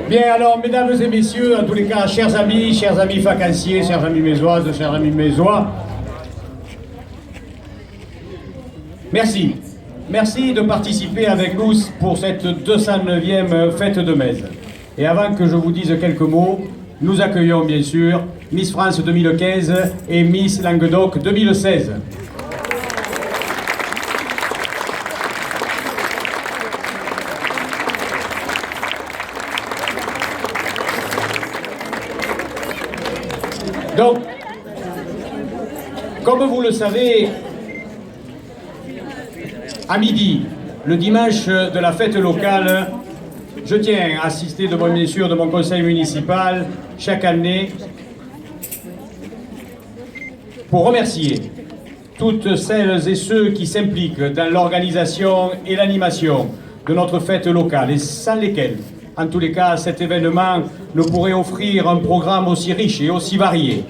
Bien, alors, mesdames et messieurs, en tous les cas, chers amis vacanciers, chers amis mésoises, chers amis mésois, merci. Merci de participer avec nous pour cette 209e fête de Metz. Et avant que je vous dise quelques mots, nous accueillons bien sûr Miss France 2015 et Miss Languedoc 2016. Donc, comme vous le savez, à midi, le dimanche de la fête locale, je tiens à assister devant bien sûr de mon conseil municipal chaque année pour remercier toutes celles et ceux qui s'impliquent dans l'organisation et l'animation de notre fête locale et sans lesquels, en tous les cas, cet événement ne pourrait offrir un programme aussi riche et aussi varié.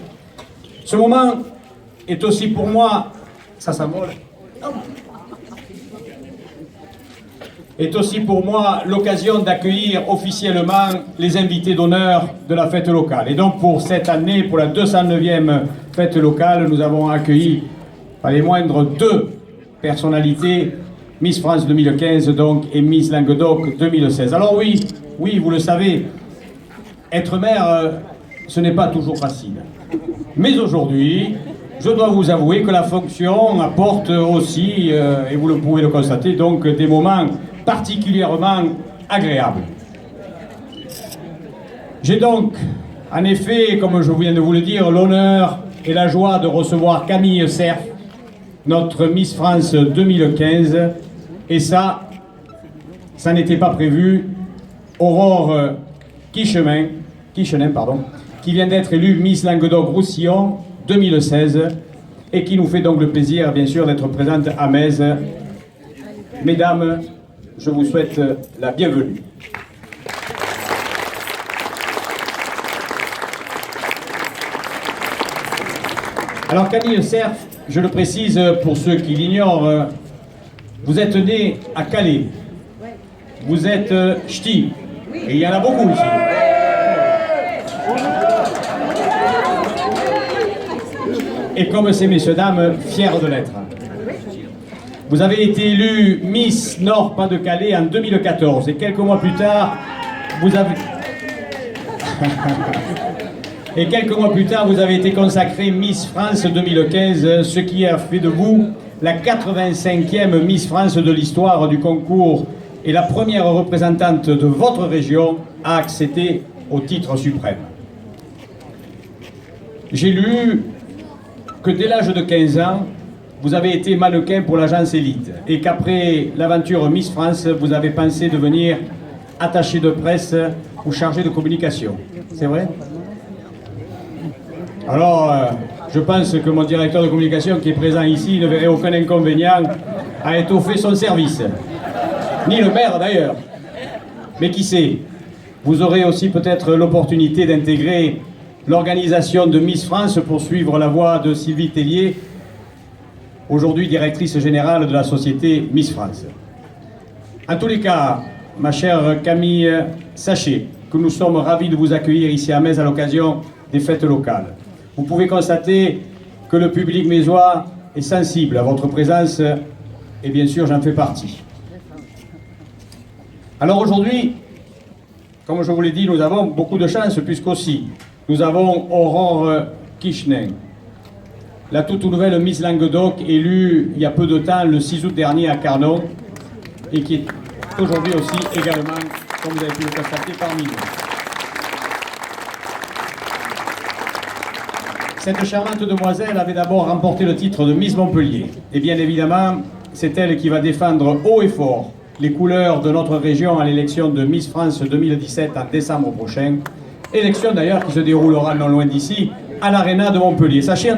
Ce moment est aussi pour moi, ça s'envole, est aussi pour moi l'occasion d'accueillir officiellement les invités d'honneur de la fête locale. Et donc pour cette année, pour la 209e fête locale, nous avons accueilli pas les moindres deux personnalités, Miss France 2015 donc et Miss Languedoc 2016. Alors oui, vous le savez, être maire, ce n'est pas toujours facile. Mais aujourd'hui, je dois vous avouer que la fonction apporte aussi, et vous le pouvez le constater, donc des moments particulièrement agréables. J'ai donc, en effet, comme je viens de vous le dire, l'honneur et la joie de recevoir Camille Cerf, notre Miss France 2015, et ça n'était pas prévu. Aurore Quichenin, qui vient d'être élue Miss Languedoc-Roussillon 2016 et qui nous fait donc le plaisir, bien sûr, d'être présente à Metz. Mesdames, je vous souhaite la bienvenue. Alors Camille Cerf, je le précise pour ceux qui l'ignorent, vous êtes née à Calais. Vous êtes ch'ti. Et il y en a beaucoup ici. Et comme ces messieurs dames, fiers de l'être. Vous avez été élue Miss Nord-Pas-de-Calais en 2014 et quelques mois plus tard, vous avez été consacrée Miss France 2015, ce qui a fait de vous la 85e Miss France de l'histoire du concours et la première représentante de votre région à accéder au titre suprême. J'ai lu que dès l'âge de 15 ans, vous avez été mannequin pour l'agence Élite et qu'après l'aventure Miss France, vous avez pensé devenir attaché de presse ou chargé de communication. C'est vrai? Alors, je pense que mon directeur de communication qui est présent ici ne verrait aucun inconvénient à étoffer son service. Ni le maire d'ailleurs. Mais qui sait, vous aurez aussi peut-être l'opportunité d'intégrer l'organisation de Miss France pour suivre la voie de Sylvie Tellier, aujourd'hui directrice générale de la société Miss France. En tous les cas, ma chère Camille, sachez que nous sommes ravis de vous accueillir ici à Metz à l'occasion des fêtes locales. Vous pouvez constater que le public mésois est sensible à votre présence et bien sûr j'en fais partie. Alors aujourd'hui, comme je vous l'ai dit, nous avons beaucoup de chance puisqu'aussi nous avons Aurore Quichenin, la toute nouvelle Miss Languedoc, élue il y a peu de temps, le 6 août dernier à Carnon, et qui est aujourd'hui aussi également, comme vous avez pu le constater, parmi nous. Cette charmante demoiselle avait d'abord remporté le titre de Miss Montpellier. Et bien évidemment, c'est elle qui va défendre haut et fort les couleurs de notre région à l'élection de Miss France 2017 en décembre prochain. Élection d'ailleurs qui se déroulera non loin d'ici, à l'Arena de Montpellier. Sachez